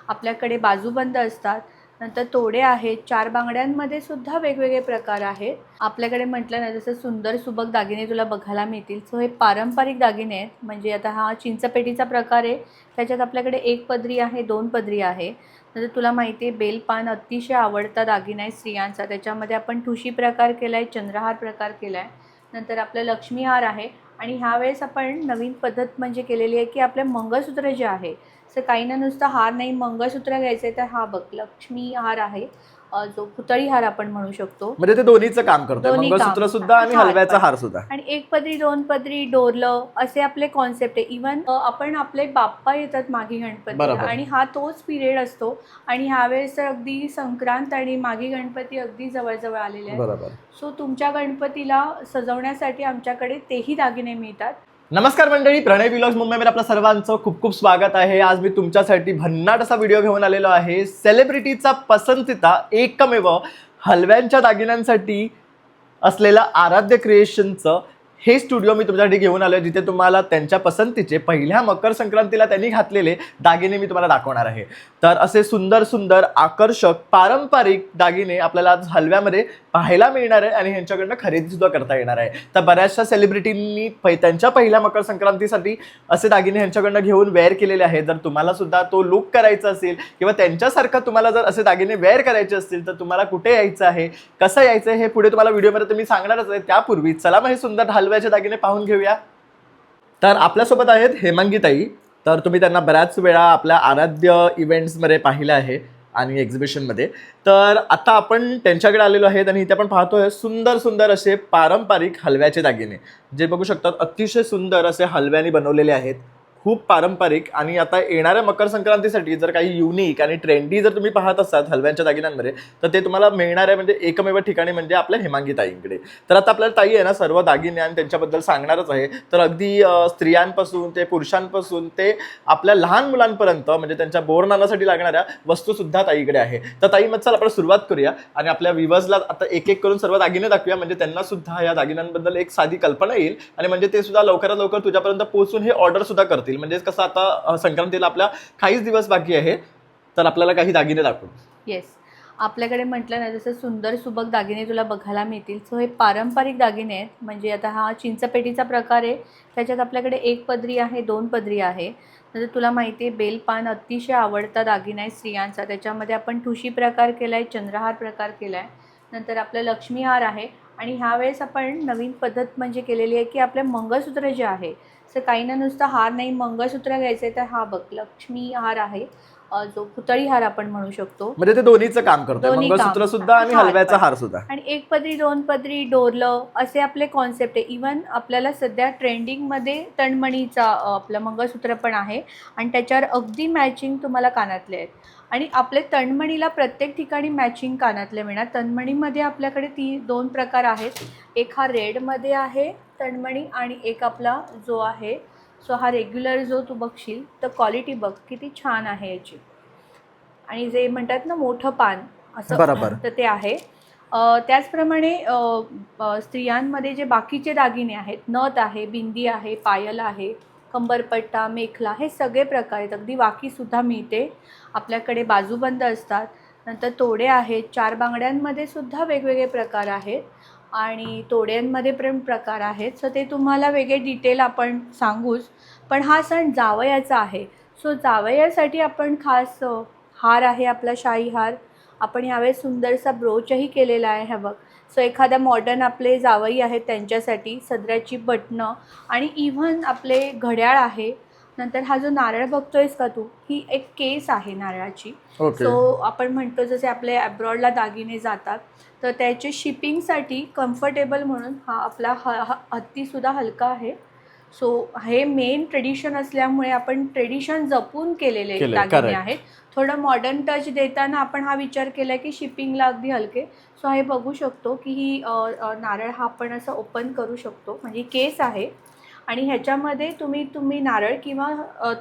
आपल्याकडे बाजूबंद असतात, नंतर तोडे आहेत, 4 बांगड्यांमध्ये सुद्धा वेगवेगळे प्रकार आहेत. आपल्याकडे म्हटलं ना जसं सुंदर सुबक दागिने तुला बघायला मिळतील. सो हे पारंपरिक दागिने आहेत. म्हणजे आता हा चिंचपेटीचा प्रकार आहे, त्याच्यात आपल्याकडे 1 पदरी आहे, 2 पदरी आहे. नंतर तुला माहिती आहे बेलपान अतिशय आवडता दागिना आहे स्त्रियांचा. त्याच्यामध्ये आपण ठुशी प्रकार केला आहे, चंद्रहार प्रकार केला आहे. नंतर आपलं लक्ष्मीहार आहे आणि ह्यावेळेस आपण नवीन पद्धत म्हणजे केलेली आहे की आपले मंगळसूत्र जे आहे, तर काहींना नुसतं हार नाही मंगळसूत्र घ्यायचं आहे, तर हा बघ लक्ष्मी हार आहे, जो पुतळी हार आपण म्हणू शकतो. म्हणजे ते दोन्हीचं काम करतोय, दोन्ही काम मंगळसूत्र सुद्धा आणि हार हलव्याचा पण. हार सुद्धा. आणि 1 पदरी 2 पदरी डोरलं असे आपले कॉन्सेप्ट आहे. इवन आपण आपले बाप्पा येतात माघी गणपतीला बरोबर. आणि हा तोच पिरियड असतो. आणि ह्यावेळेस तर अगदी संक्रांत आणि माघी गणपती अगदी जवळजवळ आलेले आहेत. बरोबर. सो तुमच्या गणपतीला सजवण्यासाठी आमच्याकडे तेही दागिने मिळतात. नमस्कार मंडळी, प्रणय व्लॉग्स मुंबईमध्ये आपल्या सर्वांचं खूप खूप स्वागत आहे. आज मी तुमच्यासाठी भन्नाट असा व्हिडिओ घेऊन आलेलो आहे. सेलिब्रिटीचा पसंतीचा एकमेव हलव्यांच्या दागिन्यांसाठी असलेला आराध्य क्रिएशनचं हे स्टुडिओ मी तुमच्यासाठी घेऊन आलो आहे, जिथे तुम्हाला त्यांच्या पसंतीचे पहिल्या मकर संक्रांतीला त्यांनी घातलेले दागिने मी तुम्हाला दाखवणार आहे. तर असे सुंदर सुंदर आकर्षक पारंपरिक दागिने आपल्याला आज हलव्यामध्ये पाहायला मिळणार आहे आणि ह्यांच्याकडनं खरेदी सुद्धा करता येणार आहे. तर बऱ्याचशा सेलिब्रिटींनी त्यांच्या पहिल्या मकर संक्रांतीसाठी असे दागिने ह्यांच्याकडनं घेऊन वेअर केलेले आहेत. जर तुम्हाला सुद्धा तो लुक करायचा असेल किंवा त्यांच्यासारखं तुम्हाला जर असे दागिने वेअर करायचे असतील तर तुम्हाला कुठे यायचं आहे, कसं यायचं हे पुढे तुम्हाला व्हिडिओमध्ये तुम्ही सांगणारच आहे. त्यापूर्वी चला मग हे सुंदर हलव्याचे दागिने पाहून घेऊया. तर आपल्यासोबत आहेत हेमांगी ताई. तर तुम्ही त्यांना बऱ्याच वेळा आपल्या आराध्य इव्हेंट्समध्ये पाहिलं आहे आणि एक्झिबिशनमध्ये. तर आता आपण त्यांच्याकडे आलेलो आहेत आणि इथे आपण पाहतोय सुंदर सुंदर असे पारंपरिक हलव्याचे दागिने, जे बघू शकतात अतिशय सुंदर असे हलव्याने बनवलेले आहेत, खूप पारंपरिक. आणि आता येणाऱ्या मकर संक्रांतीसाठी जर काही युनिक आणि ट्रेंडी जर तुम्ही पाहत असाल हलव्यांच्या दागिन्यांमध्ये तर ते तुम्हाला मिळणार आहे म्हणजे एकमेव ठिकाणी म्हणजे आपल्या हेमांगी ताईंकडे. तर आता आपल्याला ताई आहे ना सर्व दागिने आणि त्यांच्याबद्दल सांगणारच आहे. तर अगदी स्त्रियांपासून ते पुरुषांपासून ते आपल्या लहान मुलांपर्यंत म्हणजे त्यांच्या बोरनानासाठी लागणाऱ्या वस्तू सुद्धा ताईकडे आहे. तर ताई मग चल आपण सुरुवात करूया आणि आपल्या व्ह्यूअर्सला आता एक एक करून सर्व दागिने दाखवूया, म्हणजे त्यांना सुद्धा या दागिन्यांबद्दल एक साधी कल्पना येईल आणि म्हणजे ते सुद्धा लवकरात लवकर तुझ्यापर्यंत पोहोचून हे ऑर्डर सुद्धा करतील. म्हणजे कसं आता संक्रांतीला आपल्या काहीच दिवस बाकी आहे, तर आपल्याला काही दागिने दाखवू. येस, आपल्याकडे म्हटलं ना जसं सुंदर सुबक दागिने तुला बघायला मिळतील. सो हे पारंपरिक दागिने आहेत. म्हणजे आता हा चिंचपेटीचा प्रकार आहे, त्याच्यात आपल्याकडे 1 पदरी आहे, 2 पदरी आहे. नंतर तुला माहिती आहे बेलपान अतिशय आवडता दागिना आहे स्त्रियांचा. त्याच्यामध्ये आपण ठुशी प्रकार केला आहे, चंद्रहार प्रकार केला आहे. नंतर आपलं लक्ष्मीहार आहे आणि ह्यावेळेस आपण नवीन पद्धत म्हणजे केलेली आहे की आपले मंगळसूत्र जे आहे, तर काहींना नुसतं हार नाही मंगळसूत्र घ्यायचं आहे, तर हा बघ लक्ष्मी हार आहे, जो पुतळी हार आपण म्हणू शकतो. म्हणजे ते दोन्हीचं काम करतोय, दोन्ही मंगळसूत्र काम. सुद्धा आणि हार हलव्याचा पण. हार सुद्धा. आणि 1 पदरी 2 पदरी डोरलं असे आपले कॉन्सेप्ट आहे. इवन आपल्याला सध्या ट्रेंडिंगमध्ये तणमणीचा आपलं मंगळसूत्र पण आहे आणि त्याच्यावर अगदी मॅचिंग तुम्हाला कानातले आहेत. आणि आपले तणमणीला प्रत्येक ठिकाणी मॅचिंग कानातले मिळणार. तणमणीमध्ये आपल्याकडे 2 प्रकार आहेत. एक हा रेडमध्ये आहे तणमणी आणि एक आपला जो आहे सो हा रेग्युलर जो तू बघशील तर क्वालिटी बघ किती छान आहे याची. आणि जे म्हणतात ना मोठं पान असं, बरोबर. तर ते आहे. त्याचप्रमाणे स्त्रियांमध्ये जे बाकीचे दागिने आहेत, नथ आहे, बिंदी आहे, पायल आहे, कंबरपट्टा, मेखला, हे सगळे प्रकार आहेत. अगदी वाकीसुद्धा मिळते. आपल्याकडे बाजूबंद असतात, नंतर तोडे आहेत, 4 बांगड्यांमध्ये सुद्धा वेगवेगळे प्रकार आहेत आणि तोड्यांमध्ये पण प्रकार आहेत. सो ते तुम्हाला वेगळे डिटेल आपण सांगूच. पण हा सण जावयाचा आहे. सो जावयासाठी आपण खास हार आहे आपला शाही हार. आपण यावेळेस सुंदरसा ब्रोचही केलेला आहे, हा बघ. सो एखाद्या मॉडर्न आपले जावई आहेत त्यांच्यासाठी सदऱ्याची बटणं आणि इव्हन आपले घड्याळ आहे. नंतर हा जो नारळ बघतोयस का तू, ही एक केस आहे नारळाची. सो आपण म्हणतो जसे आपले अब्रॉडला दागिने जातात तर त्याचे शिपिंगसाठी कम्फर्टेबल म्हणून हा आपला हत्तीसुद्धा हलका आहे. सो हे मेन ट्रेडिशन असल्यामुळे आपण ट्रेडिशन जपून केलेले दागिने आहेत. थोडं मॉडर्न टच देताना आपण हा विचार केला की शिपिंगला अगदी हलके. सो हे बघू शकतो की ही नारळ हा आपण असं ओपन करू शकतो, म्हणजे केस आहे आणि ह्याच्यामध्ये तुम्ही नारळ किंवा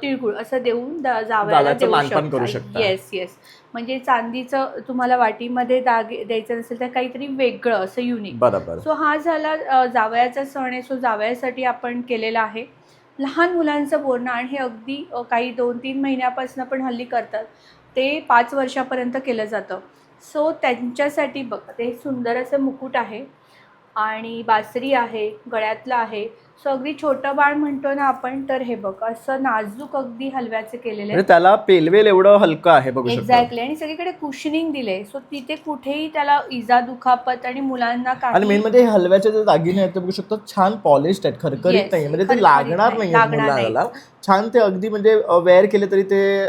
तिळगुळ असं देऊन जावयाला देऊ शकता. येस येस, म्हणजे चांदीचं तुम्हाला वाटीमध्ये द्यायचं नसेल तर काहीतरी वेगळं असं युनिक. बरोबर. सो हा झाला जावयाचा सण आहे. सो जावयासाठी आपण केलेला आहे. लहान मुलांचं बोरन्हाण हे अगदी काही 2-3 महिन्यापासून पण हल्ली करतात, ते 5 वर्षापर्यंत केलं जातं. सो त्यांच्यासाठी बघा, ते सुंदर असं मुकुट आहे आणि बासरी आहे, गळ्यातलं आहे. सो अगदी छोटं बाळ म्हणतो ना आपण, तर हे बघ असं नाजूक अगदी हलव्याचे केलेले म्हणजे त्याला पेलवेल एवढं हलकं आहे, बघू शकता. एक्झॅक्टली. आणि सगळीकडे कुशनिंग दिले, सो तिथे कुठेही त्याला इजा दुखापत आणि मुलांना आणि काही मेन म्हणजे हे हलव्याचे जे दागिने आहेत ते बघू शकतो छान पॉलिश्ड आहेत, खरखरीत Yes, नाही, म्हणजे ते खरखरीत लागणार नाही, नाही लागणार नाही. मुलाला. छान ते अगदी म्हणजे वेअर केले तरी ते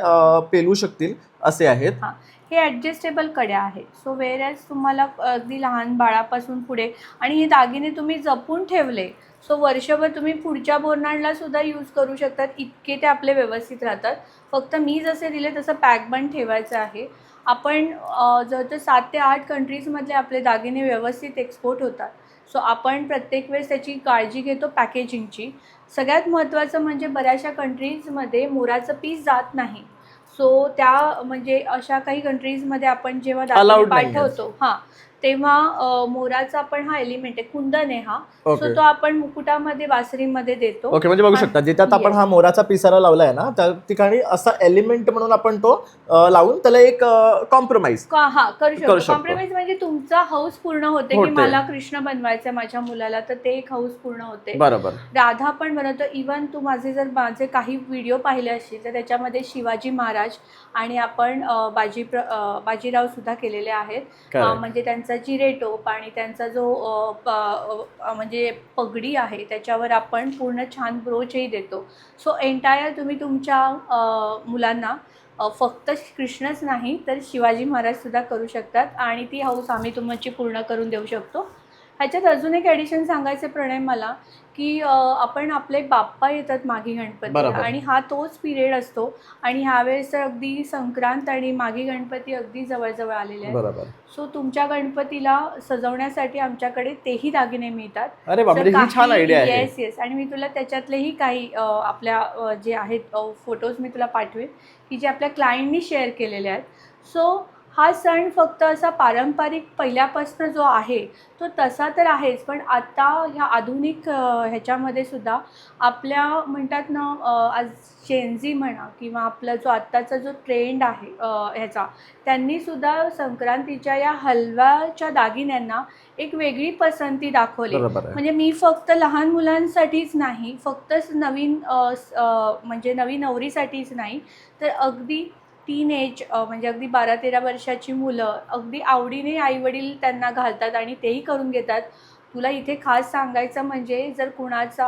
पेलू शकतील असे आहेत. हां, हे ॲडजस्टेबल कड्या आहेत. सो व्हेअरएज तुम्हाला अगदी लहान बाळापासून पुढे, आणि हे दागिने तुम्ही जपून ठेवले, सो वर्षभर तुम्ही पुढच्या बोरन्हाणला सुद्धा यूज करू शकतात, इतके ते आपले व्यवस्थित राहतात. फक्त मी जसे दिले तसं पॅक बंद ठेवायचं आहे. आपण जर 7 ते 8 कंट्रीजमधले आपले दागिने व्यवस्थित एक्सपोर्ट होतात. सो आपण प्रत्येक वेळेस त्याची काळजी घेतो पॅकेजिंगची. सगळ्यात महत्त्वाचं म्हणजे बऱ्याचशा कंट्रीजमध्ये मोराचं पीस जात नाही. सो त्या म्हणजे अशा काही कंट्रीजमध्ये आपण जेव्हा दागिने Allowed नाहीये. पाठवतो तेव्हा मोराचा आपण हा एलिमेंट आहे, कुंदन आहे हा. Okay. सो तो आपण मुकुटामध्ये, बासरीमध्ये देतो. ओके, म्हणजे बघू शकता जिथे आता आपण Yes. हा मोराचा पिसारा लावलाय ना, त्या ठिकाणी असा एलिमेंट म्हणून आपण तो लावून त्याला एक कॉम्प्रोमाइज करू शकतो. शकतो. कॉम्प्रोमाइज म्हणजे तुमचा हौस पूर्ण होते की होते. मला कृष्ण बनवायचं माझ्या मुलाला, तर ते एक हौस पूर्ण होते. बरोबर. राधा पण बनवतो. इवन तू माझे काही व्हिडिओ पाहिले असतील तर त्याच्यामध्ये शिवाजी महाराज आणि आपण बाजीराव सुद्धा केलेले आहेत. Correct. म्हणजे त्यांचा जिरेटोप आणि त्यांचा जो म्हणजे पगडी आहे त्याच्यावर आपण पूर्ण छान ब्रोचही देतो. सो एंटायर तुम्ही तुमच्या मुलांना फक्त कृष्णच नाही तर शिवाजी महाराजसुद्धा करू शकतात, आणि ती हौस आम्ही तुमची पूर्ण करून देऊ शकतो. ह्याच्यात अजून एक ॲडिशन सांगायचे प्रणय मला, की आपण आपले बाप्पा येतात माघी गणपती, बरोबर. आणि हा तोच पिरियड असतो, आणि ह्यावेळेस तर अगदी संक्रांत आणि माघी गणपती अगदी जवळजवळ आलेले आहेत. बरोबर. सो तुमच्या गणपतीला सजवण्यासाठी आमच्याकडे तेही दागिने मिळतात. अरे बापरे, ही छान आयडिया आहे. येस, आणि मी तुला त्याच्यातलेही काही आपल्या जे आहेत फोटोज मी तुला पाठवेन, की जे आपल्या क्लायंटनी शेअर केलेले आहेत. सो हा सण फक्त असा पारंपरिक पहिल्यापासून जो आहे तो तसा तर आहेच, पण आता ह्या आधुनिक ह्याच्यामध्ये सुद्धा आपल्या म्हणतात ना, आज जेनझी म्हणा किंवा आपला जो आत्ताचा जो ट्रेंड आहे ह्याचा, त्यांनीसुद्धा संक्रांतीच्या या हलव्याच्या दागिन्यांना एक वेगळी पसंती दाखवली. बरोबर आहे. म्हणजे मी फक्त लहान मुलांसाठीच नाही, फक्तच नवीन म्हणजे नवीन नवरीसाठीच नाही, तर अगदी टीनएज म्हणजे अगदी 12-13 वर्षाची मुलं अगदी आवडीने आईवडील त्यांना घालतात आणि तेही करून घेतात. तुला इथे खास सांगायचं म्हणजे जर कुणाचा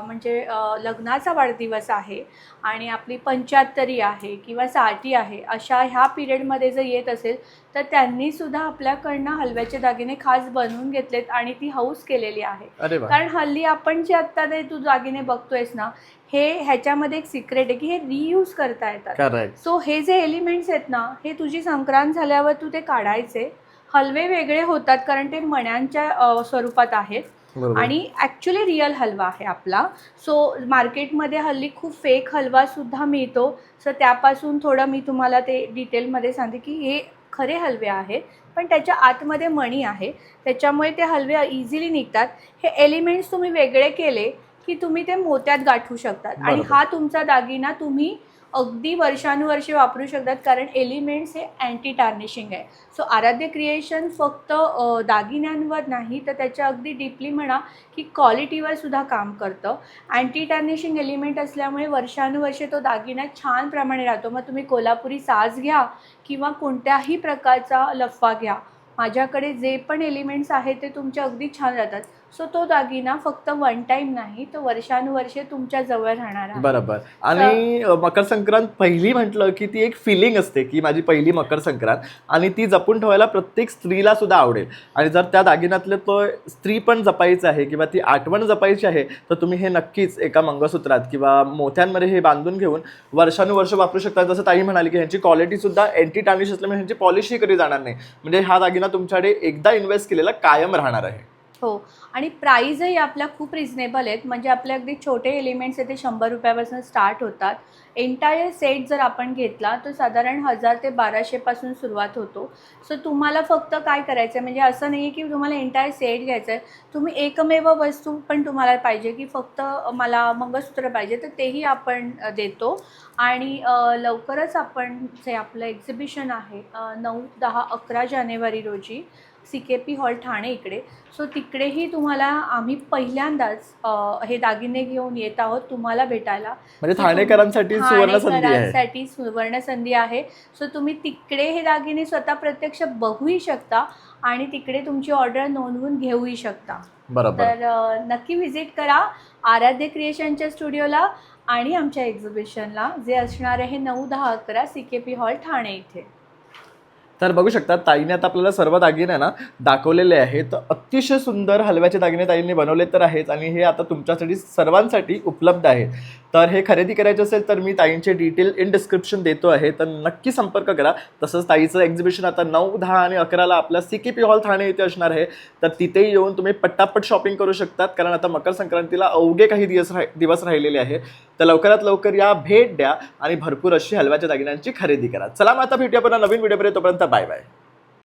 म्हणजे लग्नाचा वाढदिवस आहे आणि आपली 75 आहे किंवा 60 आहे, अशा ह्या पिरियडमध्ये जर येत असेल तर त्यांनीसुद्धा आपल्याकडनं हलव्याचे दागिने खास बनवून घेतलेत आणि ती हौस केलेली आहे. अरे वा. कारण हल्ली आपण जे आत्ता ते तू दागिने बघतोयस ना, ह्याच्यामध्ये एक सिक्रेट आहे की हे रियूज करता येतात. करेक्ट. सो हे जे एलिमेंट्स आहेत ना, हे तुझी संक्रांत झाल्यावर तू ते काढायचे. हलवे वेगळे होतात कारण ते मण्यांच्या स्वरूपात आहेत, बरोबर. आणि ॲक्च्युली रिअल हलवा आहे आपला. सो मार्केटमध्ये हल्ली खूप फेक हलवासुद्धा मिळतो. सो त्यापासून थोडं मी तुम्हाला ते डिटेलमध्ये सांगते की हे खरे हलवे आहेत, पण त्याच्या आतमध्ये मणी आहे, त्याच्यामुळे ते हलवे इझिली निघतात. हे एलिमेंट्स तुम्ही वेगळे केले की तुम्ही ते मोत्यात गाठू शकतात, आणि बरोबर. हा तुमचा दागिना तुम्ही अगदी वर्षानुवर्षे वापरू शकतात, कारण एलिमेंट्स हे अँटी टार्निशिंग आहे. सो आराध्य क्रिएशन फक्त दागिन्यांवर नाही तर त्याच्या अगदी डीपली म्हणा की क्वालिटीवर सुद्धा काम करतं. अँटी टार्निशिंग एलिमेंट असल्यामुळे वर्षानुवर्षे तो दागिना छान प्रमाणे राहतो. मग तुम्ही कोल्हापुरी साज घ्या किंवा कोणत्याही प्रकारचा लफा घ्या, माझ्याकडे जे पण एलिमेंट्स आहेत ते तुमचे अगदी छान राहतात. सो तो दागिना फक्त वन टाईम नाही, तो वर्षानुवर्षे तुमच्या जवळ राहणार आहे. बरोबर. आणि मकर संक्रांत पहिली म्हटलं की ती एक फिलिंग असते की माझी पहिली मकर संक्रांत, आणि ती जपून ठेवायला प्रत्येक स्त्रीला सुद्धा आवडेल. आणि जर त्या दागिन्यातलं तो स्त्री पण जपायचं आहे किंवा ती आठवण जपायची आहे, तर तुम्ही हे नक्कीच एका मंगळसूत्रात किंवा मोत्यांमध्ये हे बांधून घेऊन वर्षानुवर्ष वापरू शकता. जसं ताई म्हणाली की ह्यांची क्वालिटी सुद्धा एंटी टार्निश असल्यामुळे ह्यांची पॉलिशही कधी जाणार नाही, म्हणजे हा दागिना तुमच्याकडे एकदा इन्व्हेस्ट केलेला कायम राहणार आहे. हो, आणि प्राईजही आपल्या खूप रिजनेबल आहेत. म्हणजे आपले अगदी छोटे एलिमेंट्स आहेत ते 100 रुपयापासून स्टार्ट होतात. एंटायर सेट जर आपण घेतला तर साधारण 1000 ते 1200 पासून सुरुवात होतो. सो तुम्हाला फक्त काय करायचं आहे, म्हणजे असं नाही आहे की तुम्हाला एंटायर सेट घ्यायचं आहे. तुम्ही एकमेव वस्तू पण तुम्हाला पाहिजे की फक्त मला मंगळसूत्र पाहिजे तर तेही आपण देतो. आणि लवकरच आपण जे आपलं एक्झिबिशन आहे 9, 10, 11 जानेवारी रोजी CKP हॉल ठाणे इकडे. सो तिकडेही तुम्हाला आम्ही पहिल्यांदाच हे दागिने घेऊन येत आहोत तुम्हाला भेटायला. म्हणजे ठाणेकरांसाठी सुवर्ण संधी आहे. ठाणेकरांसाठी सुवर्ण संधी आहे. सो तुम्ही तिकडे हे दागिने स्वतः प्रत्यक्ष बघूही शकता आणि तिकडे तुमची ऑर्डर नोंदवून घेऊही शकता. बरोबर. तर नक्की व्हिजिट करा आराध्य क्रिएशनच्या स्टुडिओला आणि आमच्या एक्झिबिशनला, जे असणार आहे 9, 10, 11 CKP हॉल ठाणे इथे. तर बघू शकता ताईने आता आपल्याला सर्व दागिने ना दाखवलेले आहेत. अतिशय सुंदर हलव्याचे दागिने ताईंनी बनवले तर आहेच आणि हे आता तुमच्यासाठी सर्वांसाठी उपलब्ध आहेत. तर हे खरेदी करायचे असेल तर मी ताईंचे डिटेल इन डिस्क्रिप्शन देतो आहे, तर नक्की संपर्क करा. तसंच ताईचं एक्झिबिशन आता 9, 10 आणि 11ला आपल्या CKP हॉल ठाणे इथे असणार आहे. तर तिथेही येऊन तुम्ही पटापट शॉपिंग करू शकतात, कारण आता मकर संक्रांतीला अवघे काही दिवस राहिलेले आहे. तर लवकरात लवकर या, भेट द्या आणि भरपूर अशी हलव्याच्या दागिन्यांची खरेदी करा. चला मग आता भेटूया पुन्हा नवीन व्हिडिओमध्ये. तोपर्यंत बाय बाय.